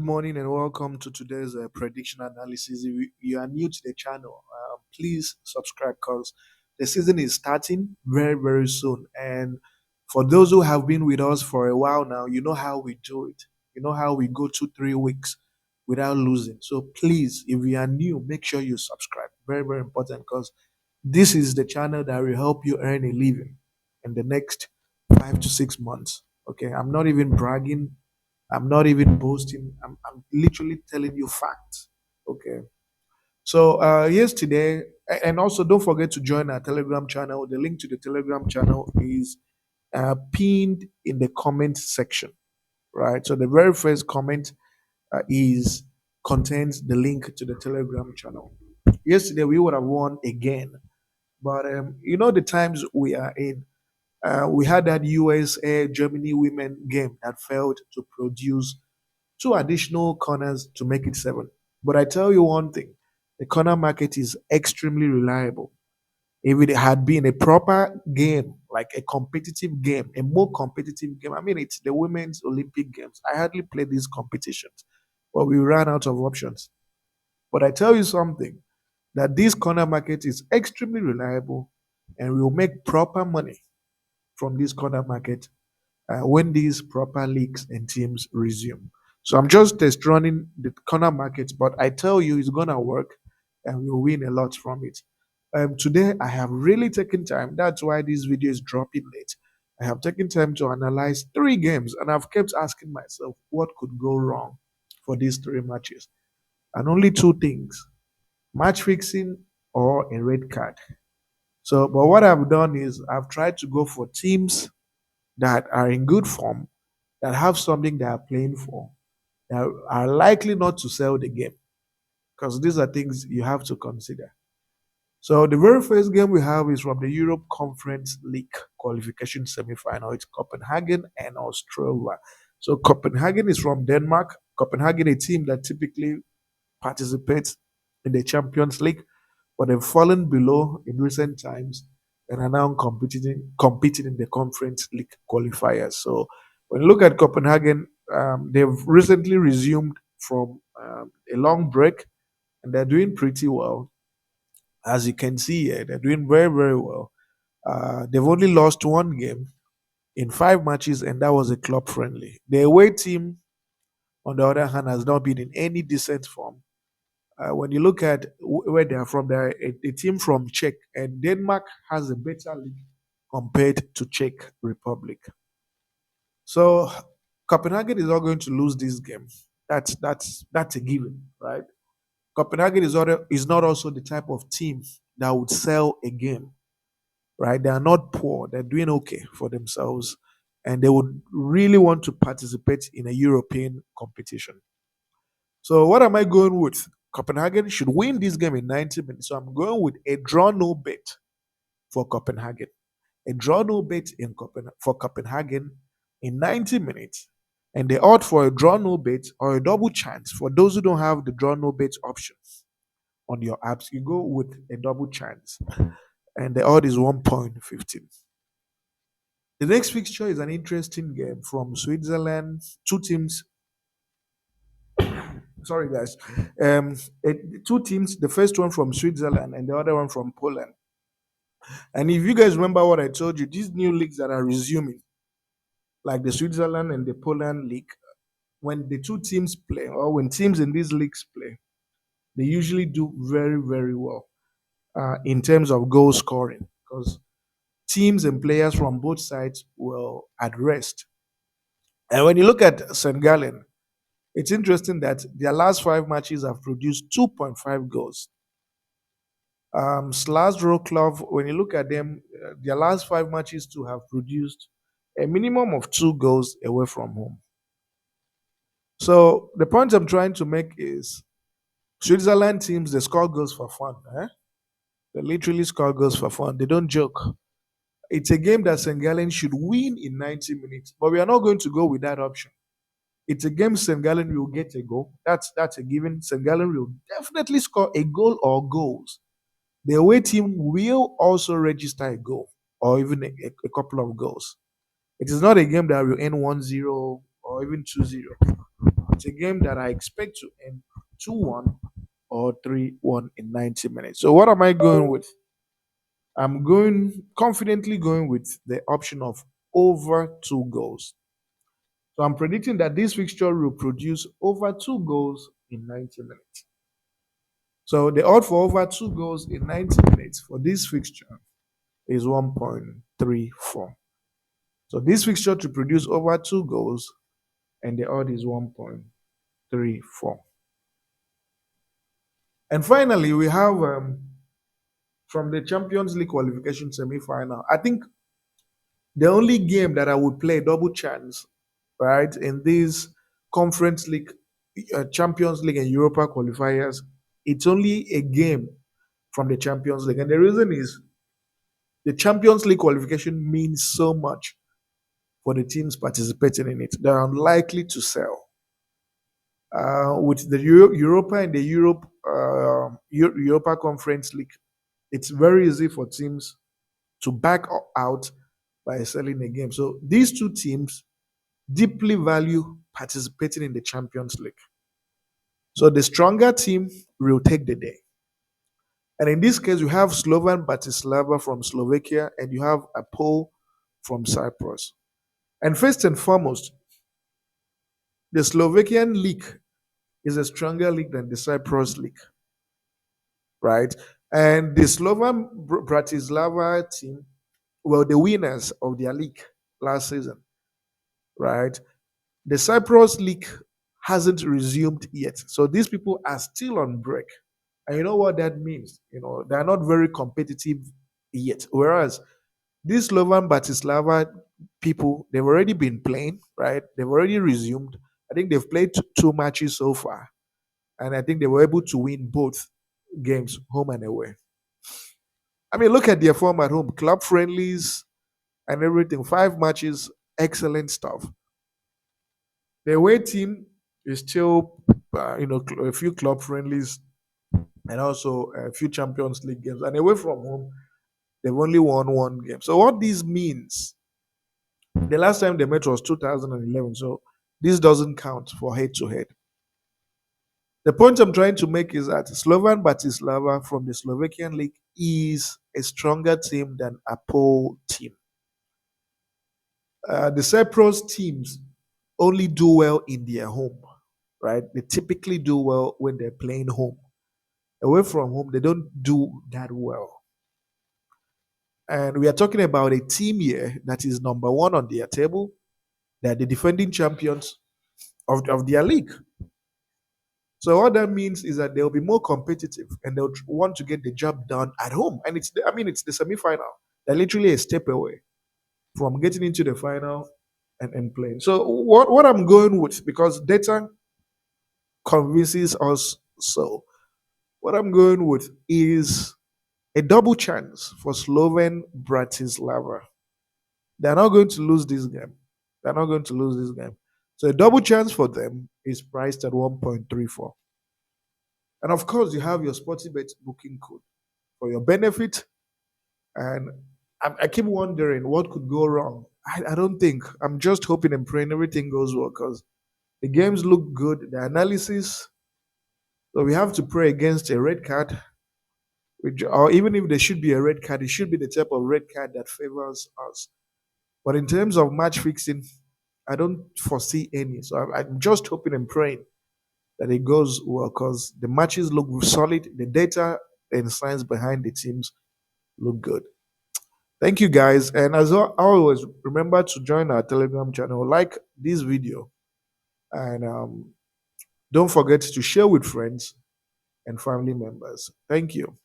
Good morning and welcome to today's prediction analysis. If you are new to the channel, please subscribe because the season is starting very, very soon. And for those who have been with us for a while now, you know how we do it. You know how we go 2, 3 weeks without losing. So please, if you are new, make sure you subscribe. Very, very important because this is the channel that will help you earn a living in the next 5 to 6 months. Okay, I'm not even bragging. I'm not even boasting. I'm literally telling you facts. Okay. So yesterday, and also don't forget to join our Telegram channel. The link to the Telegram channel is pinned in the comment section, right? So the very first comment is contains the link to the Telegram channel. Yesterday we would have won again, but the times we are in. We had that USA Germany women game that failed to produce two additional corners to make it seven. But I tell you one thing, the corner market is extremely reliable. If it had been a proper game, like a competitive game, a more competitive game, I mean, it's the Women's Olympic Games. I hardly play these competitions, but we ran out of options. But I tell you something, that this corner market is extremely reliable and we will make proper money from this corner market when these proper leagues and teams resume. So I'm just test running the corner market, but I tell you it's gonna work and we'll win a lot from it. Today I have really taken time. That's why this video is dropping late. I have taken time to analyze three games and I've kept asking myself what could go wrong for these three matches. And only two things: match fixing or a red card. So, but what I've done is I've tried to go for teams that are in good form, that have something they are playing for, that are likely not to sell the game, because these are things you have to consider. So the very first game we have is from the Europe Conference League qualification semi-final. It's Copenhagen and Australia. So Copenhagen is from Denmark. Copenhagen, a team that typically participates in the Champions League, but they've fallen below in recent times and are now competing in the Conference League qualifiers. So when you look at Copenhagen, they've recently resumed from a long break and they're doing pretty well. As you can see here, they're doing very, very well. They've only lost one game in 5 matches, and that was a club friendly. The away team, on the other hand, has not been in any decent form. When you look at where they are from, they're a team from Czech, and Denmark has a better league compared to Czech Republic. So Copenhagen is not going to lose this game. That's a given, right? Copenhagen is not also the type of team that would sell a game, right? They are not poor. They're doing okay for themselves, and they would really want to participate in a European competition. So what am I going with? Copenhagen should win this game in 90 minutes. So I'm going with a draw no bet for Copenhagen. A draw no bet for Copenhagen in 90 minutes. And the odd for a draw no bet or a double chance for those who don't have the draw no bet option on your apps, you go with a double chance. And the odd is 1.15. The next fixture is an interesting game from Switzerland. Two teams, sorry guys, um, two teams. The first one from Switzerland and the other one from Poland. And if you guys remember what I told you, these new leagues that are resuming, like the Switzerland and the Poland league, when the two teams play or when teams in these leagues play, they usually do very, very well in terms of goal scoring because teams and players from both sides will at rest. And when you look at St. Gallen, it's interesting that their last 5 matches have produced 2.5 goals. Slasro Club, when you look at them, their last 5 matches to have produced a minimum of 2 goals away from home. So the point I'm trying to make is Switzerland teams, they score goals for fun. They literally score goals for fun. They don't joke. It's a game that St. Gallen should win in 90 minutes, but we are not going to go with that option. It's a game St. Gallen will get a goal. That's a given. St. Gallen will definitely score a goal or goals. The away team will also register a goal or even a couple of goals. It is not a game that will end 1-0 or even 2-0. It's a game that I expect to end 2-1 or 3-1 in 90 minutes. So what am I going with? I'm going confidently going with the option of over 2 goals. So I'm predicting that this fixture will produce over 2 goals in 90 minutes. So the odd for over 2 goals in 90 minutes for this fixture is 1.34. So this fixture to produce over 2 goals and the odd is 1.34. And finally, we have from the Champions League qualification semi-final. I think the only game that I would play double chance, right, in these Conference League, Champions League, and Europa qualifiers, it's only a game from the Champions League. And the reason is the Champions League qualification means so much for the teams participating in it. They're unlikely to sell. With the Europa and the Europa Conference League, it's very easy for teams to back out by selling a game. So these two teams deeply value participating in the Champions League. So the stronger team will take the day. And in this case, you have Slovan Bratislava from Slovakia and you have Apol from Cyprus. And first and foremost, the Slovakian league is a stronger league than the Cyprus league, right? And the Slovan Bratislava team were the winners of their league last season, right? The Cyprus league hasn't resumed yet. So these people are still on break. And you know what that means? They're not very competitive yet. Whereas these Slovan Bratislava people, they've already been playing, right? They've already resumed. I think they've played two matches so far. And I think they were able to win both games, home and away. I mean, look at their form at home, club friendlies and everything. 5 matches, excellent stuff. The away team is still, a few club friendlies and also a few Champions League games. And away from home, they've only won one game. So what this means, the last time they met was 2011. So this doesn't count for head to head. The point I'm trying to make is that Slovan Bratislava from the Slovakian league is a stronger team than Apol team. The Cyprus teams only do well in their home, right? They typically do well when they're playing home. Away from home, they don't do that well. And we are talking about a team here that is number one on their table. They're the defending champions of their league. So what that means is that they'll be more competitive and they'll want to get the job done at home. And it's the semi-final. They're literally a step away from getting into the final and playing. So what I'm going with, because data convinces us so, what I'm going with is a double chance for Slovan Bratislava. They're not going to lose this game. They're not going to lose this game. So a double chance for them is priced at 1.34. And of course, you have your Sportybet booking code for your benefit. And I keep wondering what could go wrong. I don't think. I'm just hoping and praying everything goes well because the games look good. The analysis. So we have to pray against a red card. Or even if there should be a red card, it should be the type of red card that favors us. But in terms of match fixing, I don't foresee any. So I'm just hoping and praying that it goes well because the matches look solid. The data and science behind the teams look good. Thank you guys. And as always, remember to join our Telegram channel, like this video, and don't forget to share with friends and family members. Thank you.